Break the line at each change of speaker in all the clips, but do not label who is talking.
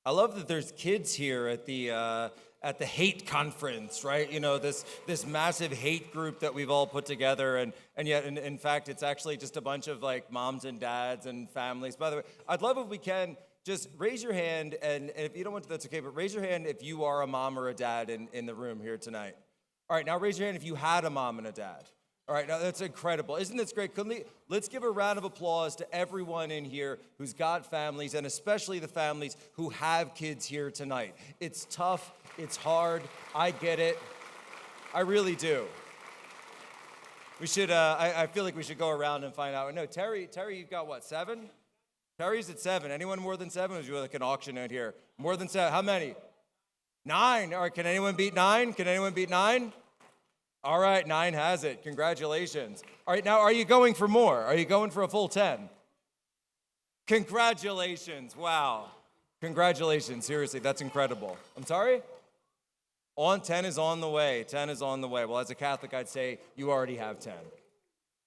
I love that there's kids here at the hate conference, right? You know, this massive hate group that we've all put together, and yet, in fact, it's actually just a bunch of like moms and dads and families. By the way, I'd love if we can just raise your hand, and if you don't want to, that's okay. But raise your hand if you are a mom or a dad in the room here tonight. All right, now raise your hand if you had a mom and a dad. All right, now that's incredible. Isn't this great? Let's give a round of applause to everyone in here who's got families, and especially the families who have kids here tonight. It's tough, it's hard, I get it. I really do. We should, I feel like we should go around and find out. No, Terry, you've got what, 7? Terry's at 7. Anyone more than 7? Or is there like an auction out here? More than 7, how many? 9, all right, can anyone beat 9? Can anyone beat 9? All right, 9 has it. Congratulations. All right, now are you going for more? Are you going for a full 10? Congratulations. Wow. Congratulations. Seriously, that's incredible. I'm sorry? 10 is on the way. 10 is on the way. Well, as a Catholic, I'd say you already have 10.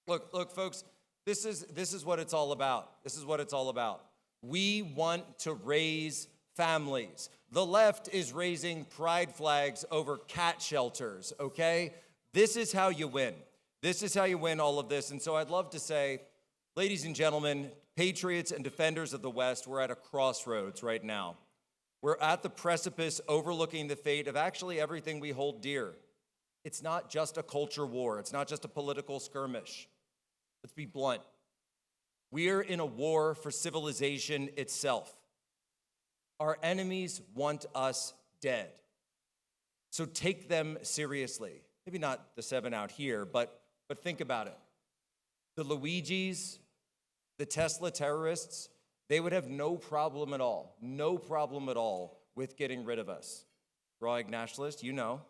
Look, folks, this is what it's all about. This is what it's all about. We want to raise families. The left is raising pride flags over cat shelters, okay? This is how you win. This is how you win all of this. And so I'd love to say, ladies and gentlemen, patriots and defenders of the West, we're at a crossroads right now. We're at the precipice overlooking the fate of actually everything we hold dear. It's not just a culture war. It's not just a political skirmish. Let's be blunt. We're in a war for civilization itself. Our enemies want us dead. So take them seriously. Maybe not the 7 out here, but think about it. The Luigis, the Tesla terrorists, they would have no problem at all with getting rid of us. Raw Nationalist, you know,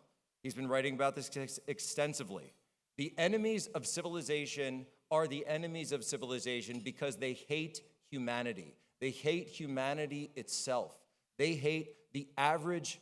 he's been writing about this extensively. The enemies of civilization are the enemies of civilization because they hate humanity. They hate humanity itself. They hate the average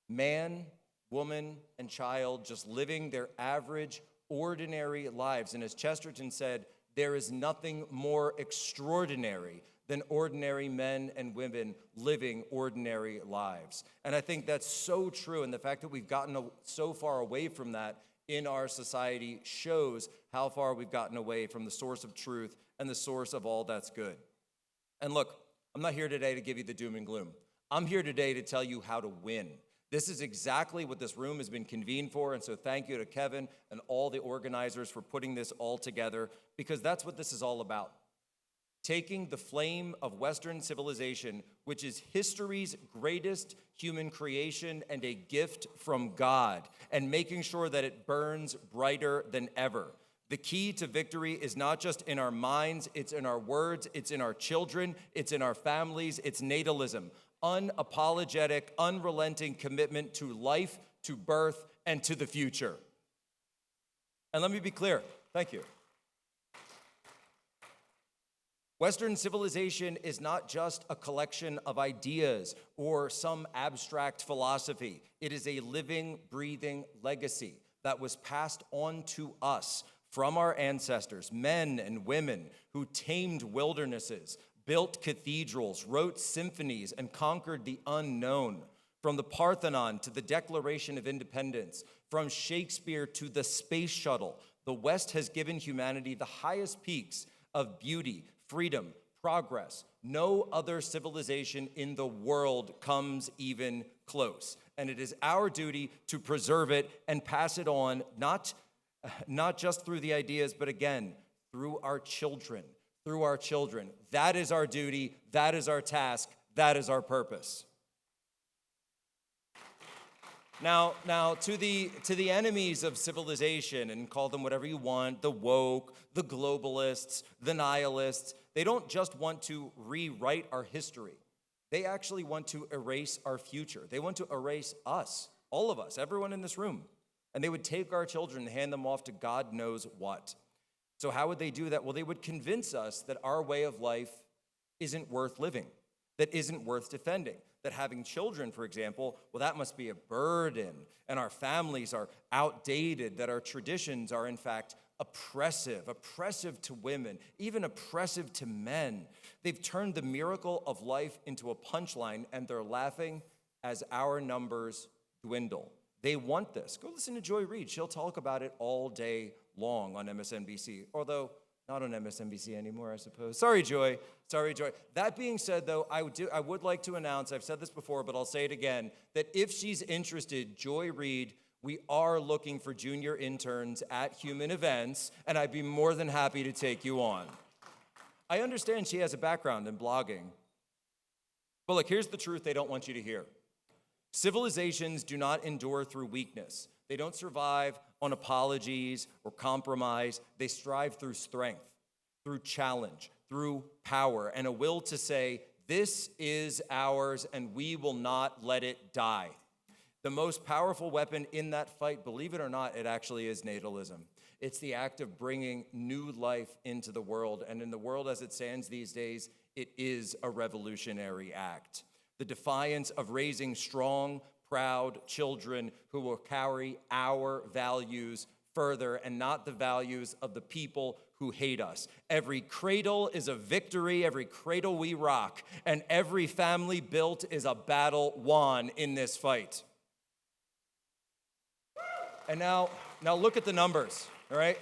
man, woman, and child just living their average, ordinary lives. And as Chesterton said, there is nothing more extraordinary than ordinary men and women living ordinary lives. And I think that's so true. And the fact that we've gotten so far away from that in our society shows how far we've gotten away from the source of truth and the source of all that's good. And look, I'm not here today to give you the doom and gloom. I'm here today to tell you how to win. This is exactly what this room has been convened for, and so thank you to Kevin and all the organizers for putting this all together, because that's what this is all about. Taking the flame of Western civilization, which is history's greatest human creation and a gift from God, and making sure that it burns brighter than ever. The key to victory is not just in our minds, it's in our words, it's in our children, it's in our families, it's natalism. Unapologetic, unrelenting commitment to life, to birth, and to the future. And let me be clear. Thank you. Western civilization is not just a collection of ideas or some abstract philosophy. It is a living, breathing legacy that was passed on to us from our ancestors, men and women who tamed wildernesses, built cathedrals, wrote symphonies, and conquered the unknown. From the Parthenon to the Declaration of Independence, from Shakespeare to the space shuttle, the West has given humanity the highest peaks of beauty, freedom, progress. No other civilization in the world comes even close. And it is our duty to preserve it and pass it on, not just through the ideas, but again, through our children. Through our children. That is our duty, that is our task, that is our purpose. Now to the enemies of civilization, and call them whatever you want, the woke, the globalists, the nihilists, they don't just want to rewrite our history. They actually want to erase our future. They want to erase us, all of us, everyone in this room. And they would take our children and hand them off to God knows what. So how would they do that? Well, they would convince us that our way of life isn't worth living, that isn't worth defending, that having children, for example, well, that must be a burden, and our families are outdated, that our traditions are, in fact, oppressive to women, even oppressive to men. They've turned the miracle of life into a punchline, and they're laughing as our numbers dwindle. They want this. Go listen to Joy Reid. She'll talk about it all day long on MSNBC, although not on MSNBC anymore, I suppose. Sorry, Joy. That being said, though, I would like to announce, I've said this before, but I'll say it again, that if she's interested, Joy Reid, we are looking for junior interns at Human Events, and I'd be more than happy to take you on. I understand she has a background in blogging. But look, here's the truth they don't want you to hear. Civilizations do not endure through weakness. They don't survive on apologies or compromise. They strive through strength, through challenge, through power, and a will to say, this is ours and we will not let it die. The most powerful weapon in that fight, believe it or not, it actually is natalism. It's the act of bringing new life into the world. And in the world as it stands these days, it is a revolutionary act. The defiance of raising strong, proud children who will carry our values further and not the values of the people who hate us. Every cradle is a victory, every cradle we rock, and every family built is a battle won in this fight. And now look at the numbers, all right?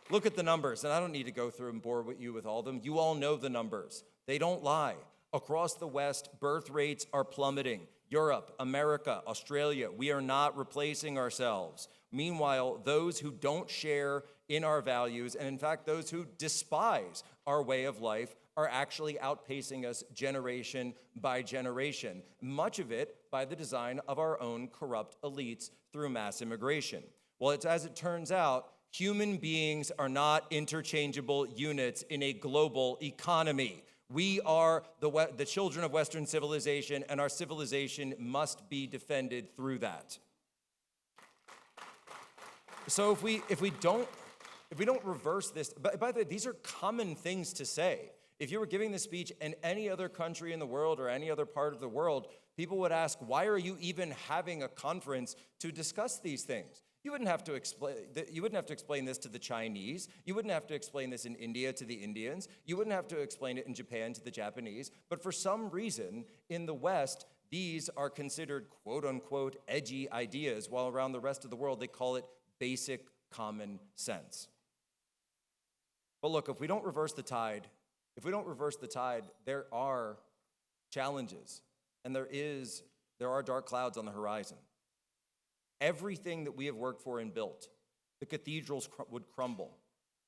Look at the numbers, and I don't need to go through and bore you with all of them. You all know the numbers. They don't lie. Across the West, birth rates are plummeting. Europe, America, Australia, we are not replacing ourselves. Meanwhile, those who don't share in our values, and in fact, those who despise our way of life, are actually outpacing us generation by generation, much of it by the design of our own corrupt elites through mass immigration. Well, as it turns out, human beings are not interchangeable units in a global economy. We are the children of Western civilization, and our civilization must be defended through that. So if we don't reverse this, by the way, these are common things to say. If you were giving this speech in any other country in the world or any other part of the world, people would ask, why are you even having a conference to discuss these things? You wouldn't have to explain this to the Chinese. You wouldn't have to explain this in India to the Indians. You wouldn't have to explain it in Japan to the Japanese. But for some reason, in the West, these are considered quote-unquote edgy ideas, while around the rest of the world, they call it basic common sense. But look, if we don't reverse the tide, there are challenges, and there are dark clouds on the horizon. Everything that we have worked for and built, the cathedrals would crumble,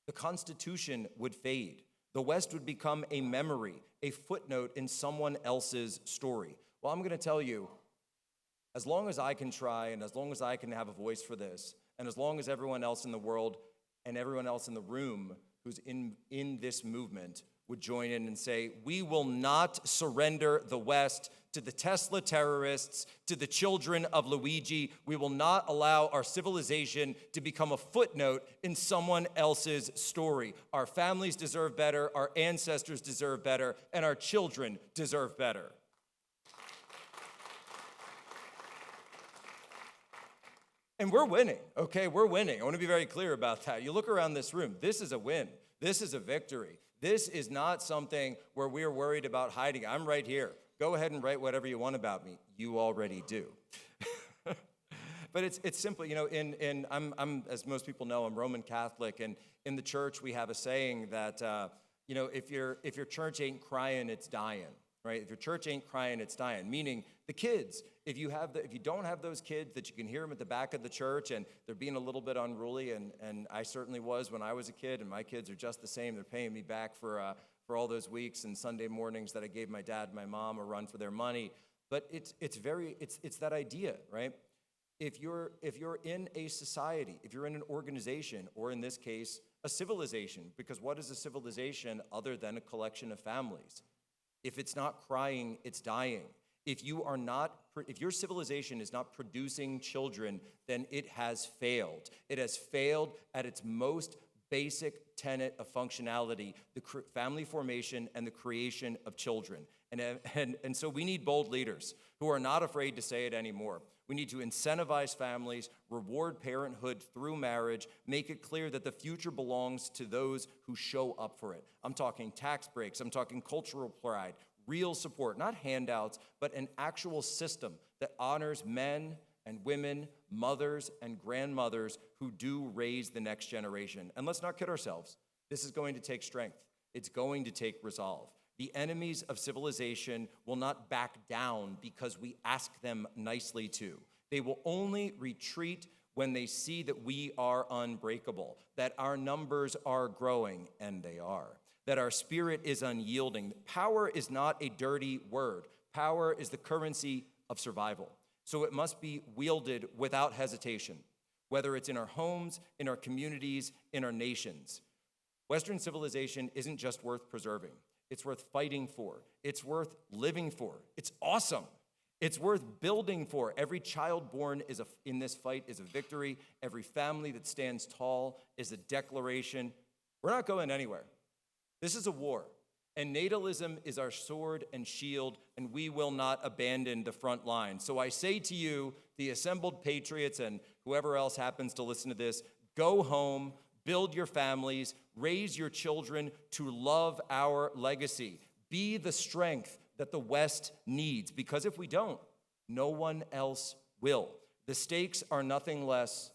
the Constitution would fade, the West would become a memory, a footnote in someone else's story. Well, I'm going to tell you, as long as I can try, and as long as I can have a voice for this, and as long as everyone else in the world and everyone else in the room who's in this movement would join in and say, we will not surrender the West to the Tesla terrorists, to the children of Luigi. We will not allow our civilization to become a footnote in someone else's story. Our families deserve better, our ancestors deserve better, and our children deserve better. And we're winning, okay? We're winning. I want to be very clear about that. You look around this room, this is a win. This is a victory. This is not something where we're worried about hiding. I'm right here. Go ahead and write whatever you want about me. You already do. But it's simple, you know. I'm as most people know, I'm Roman Catholic, and in the church we have a saying that if your church ain't crying, it's dying, right? If your church ain't crying, it's dying. Meaning the kids. If you don't have those kids that you can hear them at the back of the church and they're being a little bit unruly, and I certainly was when I was a kid, and my kids are just the same. They're paying me back for all those weeks and Sunday mornings that I gave my dad and my mom a run for their money. But it's that idea, right? If you're in a society, if you're in an organization, or in this case, a civilization, because what is a civilization other than a collection of families? If it's not crying, it's dying. If your civilization is not producing children, then it has failed. It has failed at its most basic tenet of functionality, the family formation and the creation of children. And so we need bold leaders who are not afraid to say it anymore. We need to incentivize families, reward parenthood through marriage, make it clear that the future belongs to those who show up for it. I'm talking tax breaks, I'm talking cultural pride, real support, not handouts, but an actual system that honors men and women, mothers and grandmothers who do raise the next generation. And let's not kid ourselves. This is going to take strength. It's going to take resolve. The enemies of civilization will not back down because we ask them nicely to. They will only retreat when they see that we are unbreakable, that our numbers are growing, and they are, that our spirit is unyielding. Power is not a dirty word. Power is the currency of survival. So it must be wielded without hesitation, whether it's in our homes, in our communities, in our nations. Western civilization isn't just worth preserving. It's worth fighting for. It's worth living for. It's awesome. It's worth building for. Every child born in this fight is a victory. Every family that stands tall is a declaration. We're not going anywhere. This is a war. And natalism is our sword and shield, and we will not abandon the front line. So I say to you, the assembled patriots and whoever else happens to listen to this, go home, build your families, raise your children to love our legacy. Be the strength that the West needs, because if we don't, no one else will. The stakes are nothing less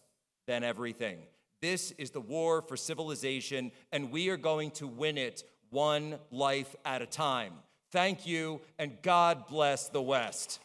than everything. This is the war for civilization, and we are going to win it one life at a time. Thank you, and God bless the West.